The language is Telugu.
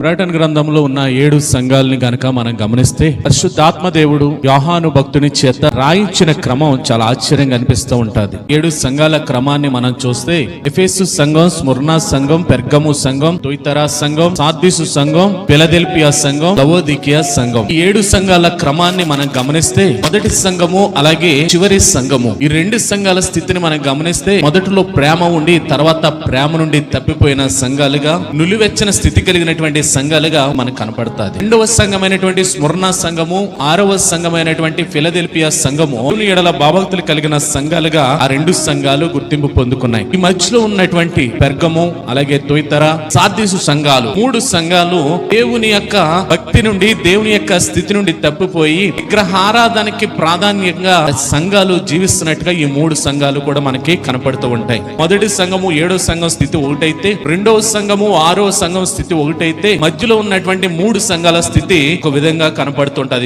ప్రకటన గ్రంథంలో ఉన్న 7 సంఘాలని గనక మనం గమనిస్తే పరిశుద్ధాత్మ దేవుడు యోహాను భక్తుని చేత రాయించిన క్రమం చాలా ఆశ్చర్యంగా అనిపిస్తూ ఉంటది. 7 సంఘాల క్రమాన్ని మనం చూస్తే ఎఫెసు సంఘం, స్ముర్నా సంఘం, పెర్గము సంఘం, తుయితరా సంఘం, సార్దీసు సంఘం, ఫిలదెల్ఫియా సంఘం, లవోదికియా సంఘం. ఈ 7 సంఘాల క్రమాన్ని మనం గమనిస్తే మొదటి సంఘము అలాగే చివరి సంఘము, ఈ 2 సంఘాల స్థితిని మనం గమనిస్తే మొదటిలో ప్రేమ ఉండి తర్వాత ప్రేమ నుండి తప్పిపోయిన సంఘాలుగా, నులివెచ్చని స్థితి కలిగినటువంటి సంఘాలుగా మనకు కనపడుతుంది. 2వ సంఘమైనటువంటి స్ముర్నా సంఘము, 6వ సంఘమైనటువంటి ఫిలదెల్ఫియా సంఘము దేవుని ఎడల భావభక్తులు కలిగిన సంఘాలుగా ఆ 2 సంఘాలు గుర్తింపు పొందుకున్నాయి. ఈ మధ్యలో ఉన్నటువంటి పెర్గము అలాగే తుయితరా, సార్దీసు సంఘాలు, 3 సంఘాలు దేవుని యొక్క భక్తి నుండి, దేవుని యొక్క స్థితి నుండి తప్పిపోయి విగ్రహారాధనకి ప్రాధాన్యంగా సంఘాలు జీవిస్తున్నట్టుగా ఈ 3 సంఘాలు కూడా మనకి కనపడుతూ ఉంటాయి. మొదటి సంఘము 7వ సంఘం స్థితి ఒకటైతే, 2వ సంఘము 6వ సంఘం స్థితి ఒకటైతే, మధ్యలో ఉన్నటువంటి 3 సంఘాల స్థితి ఒక విధంగా కనపడుతుంటది.